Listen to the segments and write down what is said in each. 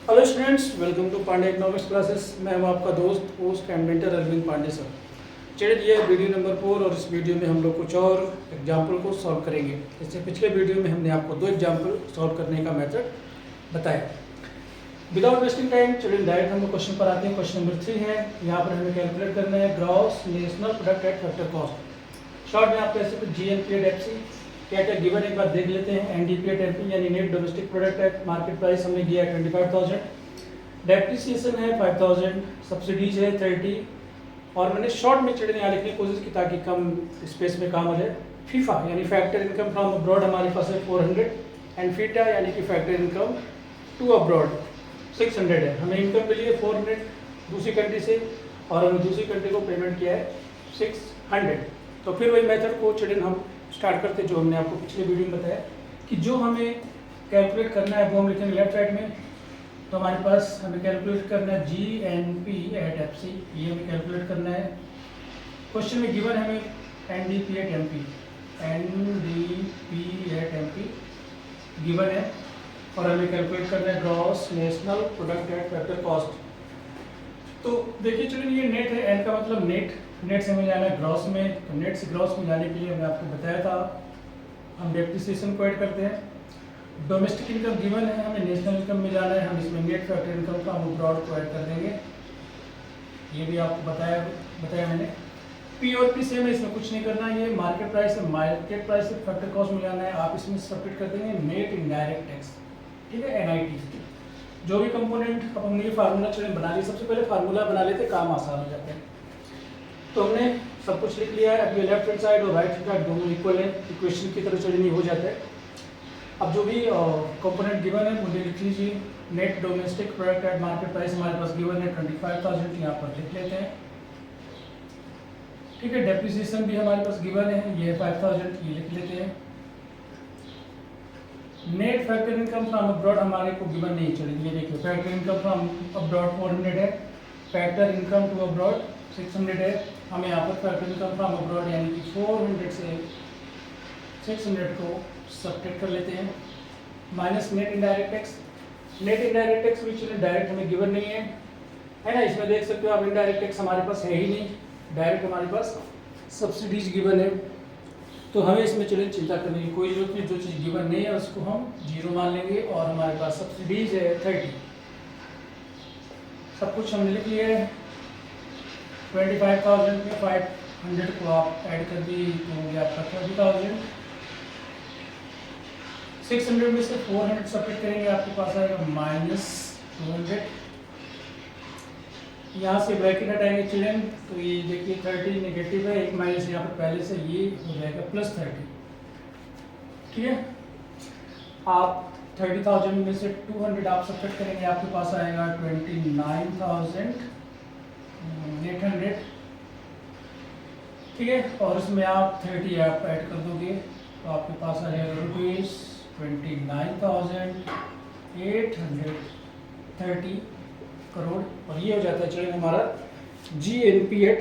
Hello students, welcome to Pandey economics classes. मैं हूं आपका दोस्त host and mentor Arvind Pandey sir. चलिए, ये वीडियो नंबर 4 और इस वीडियो में हम लोग कुछ और एग्जाम्पल को सॉल्व करेंगे। इससे पिछले वीडियो में हमने आपको 2 एग्जाम्पल सॉल्व करने का मेथड बताया। विदाउट वेस्टिंग टाइम चलिए डायरेक्ट हम लोग क्वेश्चन पर आते हैं। क्वेश्चन नंबर 3 है। यहाँ पर हमें कैलकुलेट करना है gross national product at factor cost. Short में आप कह सकते GNP एट FC। क्या क्या गिवन एक बार देख लेते हैं। NDP एट MP यानी net domestic product at market price हमने दिया है 25,000। डेप्रिसिएशन है 5,000, सब्सिडीज है 30। और मैंने शॉर्ट में चढ़ने यहाँ लिखने की कोशिश की ताकि कम स्पेस में काम हो जाए। फीफा यानी फैक्टर इनकम फ्रॉम अब्रॉड हमारे पास है 400 एंड फीटा यानी कि फैक्टर इनकम टू अब्रॉड 600 है। हमें इनकम मिली है 400 दूसरी कंट्री से और हमने दूसरी कंट्री को पेमेंट किया है 600। तो फिर वही मेथड को चिल्ड्रन हम स्टार्ट करते जो हमने आपको पिछले वीडियो में बताया कि जो हमें कैलकुलेट करना है वो हम लिखेंगे लेफ्ट साइड में। तो हमारे पास हमें कैलकुलेट करना है GNP एट FC, ये हमें कैलकुलेट करना है। क्वेश्चन में गिवन है हमें NDP at MP, NDP at MP given है और हमें कैलकुलेट करना है gross national product at factor cost. तो देखिए चलिए, ये नेट है, एन का मतलब नेट से हमें जाना है ग्रॉस में। तो नेट से ग्रॉस में जाने के लिए हमने आपको बताया था हम डेप्रिसिएशन को ऐड करते हैं। डोमेस्टिक इनकम गिवन है, हमें नेशनल इनकम में जाना है, हम इसमें नेट फैक्टर इनकम का हम अब्रॉड को ऐड कर देंगे। ये भी आपको बताया मैंने। P और P सेम है, इसमें कुछ नहीं करना है। ये मार्केट प्राइस है, मार्केट प्राइस से फैक्टर कॉस्ट में जाना है। आप इसमें सब्ट्रैक्ट कर देंगे नेट इनडायरेक्ट टैक्स, ठीक है, NIT। जो भी कंपोनेंट अब हमने ये फार्मूला चलिए बना लिया। सबसे पहले फार्मूला बना लेते, काम आसान हो जाता है। तो हमने सब कुछ लिख लिया है। अब ये लेफ्ट हैंड साइड और राइट हैंड साइड दोनों इक्वल है, इक्वेशन की तरह चलिए हो जाता है। अब जो भी कंपोनेंट गिवन है मुझे लिख लीजिए। Net domestic product at market price हमारे पास गिवन है 25,000, यहाँ पर लिख लेते हैं, ठीक है। डेप्रिसिएशन भी हमारे पास गिवन है, ये 5,000, ये लिख लेते हैं। Net factor income from abroad हमारे को गिवन नहीं चलेगी। ये देखिए फैक्टर इनकम फ्रॉम अब्रॉड 400 है, फैक्टर इनकम टू अब्रॉड 600 है। हमें यहाँ पर फैक्टर इनकम फ्रॉम अब्रॉड यानी कि 400 से 600 को सब्ट्रैक्ट कर लेते हैं, minus net indirect tax. Net indirect tax भी चलिए डायरेक्ट हमें गिवन नहीं है ना। इसमें देख सकते हो आप इनडायरेक्ट टैक्स हमारे पास है ही नहीं, डायरेक्ट हमारे पास सब्सिडीज गिवन है। तो हमें इसमें चलिए चिंता करने की कोई जरूरत नहीं। जो चीज़ गिवन नहीं है उसको हम 0 मान लेंगे और हमारे पास सब्सिडीज है 30। सब कुछ हमने लिख लिया है। 25,000 में 500 को आप ऐड कर दिए तो हो गया आपका 30,000। 600 में से 400 सब्ट्रैक्ट करेंगे, आपके पास आएगा -200। यहाँ से ब्रैकेट हटाएंगे चिल्ड्रन, तो ये देखिए 30 नेगेटिव है, एक माइनस यहाँ पर पहले से, ये हो जाएगा +30, ठीक है। आप 30,000 में से 200 आप सब्ट्रैक्ट करेंगे, आपके पास आएगा 29,800, ठीक है। और उसमें आप 30 आप ऐड कर दोगे तो आपके पास आ जाएगा ₹29,830 करोड़। और ये हो जाता है चलिए हमारा GNP एट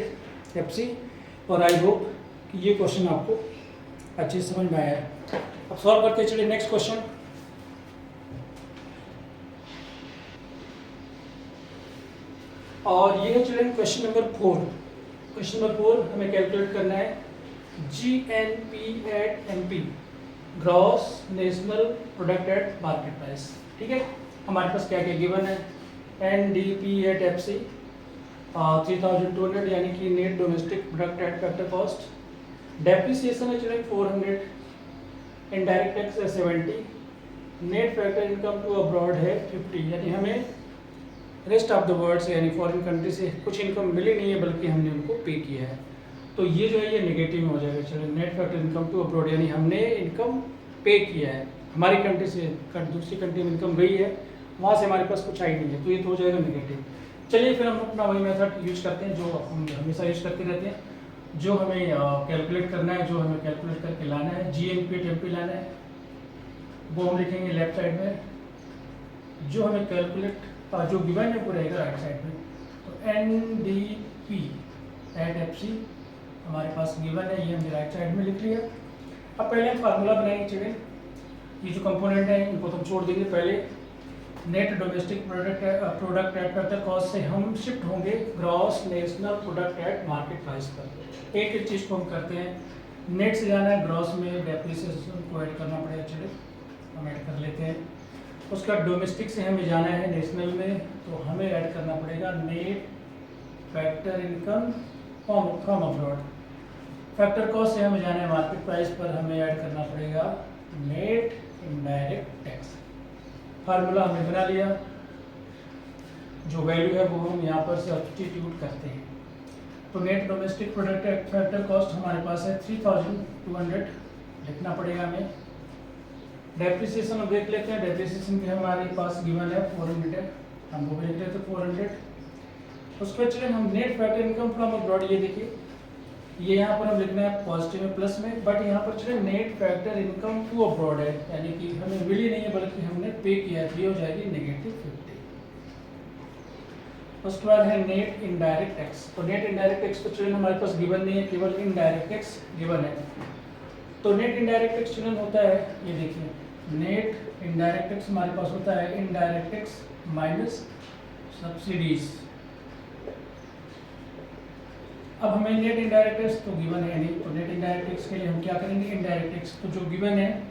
FC। और आई होप कि ये क्वेश्चन आपको अच्छे से समझ में आया है। अब सॉल्व करते चलिए नेक्स्ट क्वेश्चन। और ये है चलिए क्वेश्चन नंबर 4। क्वेश्चन नंबर 4 हमें कैलकुलेट करना है GNP at MP, gross national product at market price, ठीक है। हमारे पास क्या क्या गिवन है। NDP एट FC 3,200 यानी कि net domestic product at factor cost. Depreciation है चलिए 400, इनडायरेक्ट टैक्स है 70, net factor income to abroad है 50। यानी हमें रेस्ट ऑफ द वर्ल्ड से यानी फॉरेन कंट्री से कुछ इनकम मिली नहीं है बल्कि हमने उनको पे किया है। तो ये जो है ये नेगेटिव में हो जाएगा चलिए। Net factor income to abroad यानी हमने इनकम पे किया है, हमारी कंट्री से दूसरी कंट्री में इनकम गई है, वहाँ से हमारे पास कुछ आई नहीं है, तो ये तो हो जाएगा नेगेटिव। चलिए फिर हम अपना वही मेथड यूज करते हैं जो हम हमेशा यूज करते रहते हैं। जो हमें कैलकुलेट करना है, जो हमें कैलकुलेट करके लाना है, GNP एट MP लाना है, वो हम लिखेंगे लेफ्ट साइड में। जो हमें कैलकुलेट जो गिवन है वो रहेगा राइट साइड में। तो NDP एट FC हमारे पास गिवन है, ये हमने राइट साइड में लिख लिया। अब पहले हम फार्मूला बनाएंगे चलिए। ये जो कंपोनेंट है इनको तो हम छोड़ देंगे पहले। Net domestic product at factor cost से हम शिफ्ट होंगे gross national product at market price पर। एक एक चीज़ को हम करते हैं, नेट से जाना है ग्रॉस में, डेप्रिसिएशन को ऐड करना पड़ेगा, चलिए हम ऐड कर लेते हैं। उसका डोमेस्टिक से हमें जाना है नेशनल में, तो हमें ऐड करना पड़ेगा net factor income from abroad. Factor cost से हमें जाना है मार्केट प्राइस पर, हमें ऐड करना पड़ेगा नेट इनडायरेक्ट टैक्स। फार्मूला हमने बना लिया, जो वैल्यू है वो हम यहाँ पर सब्स्टिट्यूट करते हैं। तो net domestic product factor cost हमारे पास है 3200 लिखना पड़ेगा हमें। डेप्रिसिएशन हम देख लेते हैं, डेप्रिसिएशन भी हमारे पास गिवन है 400 है, हम वो भी लिख लेते हैं 400। उसके बाद चलिए हम net factor income from abroad, ये देखिए ये यहाँ पर हम लिखना है पॉजिटिव में प्लस में, बट यहाँ पर चलिए net factor income to abroad है, यानी कि हमें मिली नहीं है बल्कि हमने पे किया, ये हो जाएगी -50। उसके बाद है नेट इनडायरेक्ट टैक्स। तो नेट इनडायरेक्ट टैक्स तो चलिए हमारे पास गिवन नहीं है, केवल इनडायरेक्ट टैक्स गिवन है। तो नेट इनडायरेक्ट टैक्स चलन होता है, ये देखिए नेट इनडायरेक्ट टैक्स हमारे पास होता है इनडायरेक्ट टैक्स माइनस सब्सिडीज। अब हमें नेट इनडायरेक्ट टैक्स तो गिवन है नहीं, तो नेट इनडायरेक्ट टैक्स के लिए हम क्या करेंगे, इनडायरेक्ट टैक्स तो जो गिवन है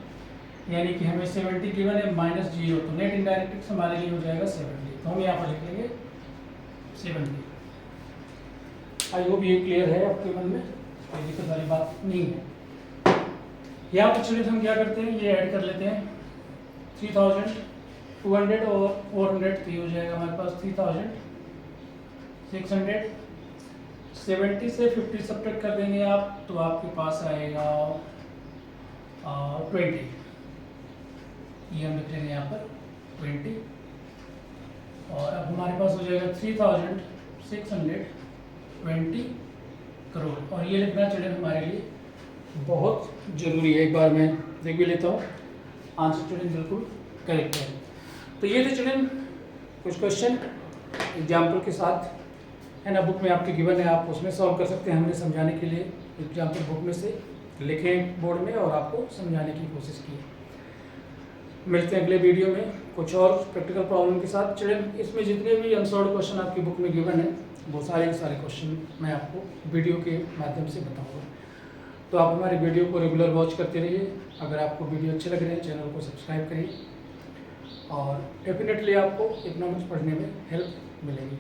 यानी कि हमें 70 गिवन है -0, तो नेट इनडायरेक्ट टैक्स हमारे लिए हो जाएगा 70, तो हम यहाँ पर लिख लेंगे 70। आई होप ये क्लियर है आपके मन में, कोई दिक्कत वाली बात नहीं है। यहाँ पर चलिए हम क्या करते हैं, ये ऐड कर लेते हैं 3200 और 400, तो ये हो जाएगा हमारे पास 3600। 70 से 50 सब्ट्रैक्ट कर देंगे आप, तो आपके पास आएगा 20, ये हम लिख लेंगे यहाँ पर 20। और अब हमारे पास हो जाएगा 3620 करोड़, और ये लिखना चलिए हमारे लिए बहुत ज़रूरी है। एक बार मैं देख भी लेता हूँ, आंसर चलिए बिल्कुल करेक्ट है। तो ये थे चलिए कुछ क्वेश्चन एग्जाम्पल के साथ, है ना, बुक में आपके गिवन है, आप उसमें सॉल्व कर सकते हैं। हमने समझाने के लिए एग्जाम्पल बुक में से लिखे बोर्ड में और आपको समझाने की कोशिश की। मिलते हैं अगले वीडियो में कुछ और प्रैक्टिकल प्रॉब्लम के साथ। चलिए इसमें जितने भी अनसॉल्व क्वेश्चन आपकी बुक में गिवन है वो सारे के सारे क्वेश्चन मैं आपको वीडियो के माध्यम से बताऊँगा। तो आप हमारे वीडियो को रेगुलर वॉच करते रहिए। अगर आपको वीडियो अच्छे लग रहे हैं चैनल को सब्सक्राइब करिए, और डेफिनेटली आपको इकोनॉमिक्स पढ़ने में हेल्प मिलेगी।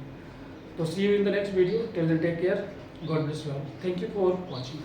तो see you in the next video, till then take care, God bless you all, thank you for watching.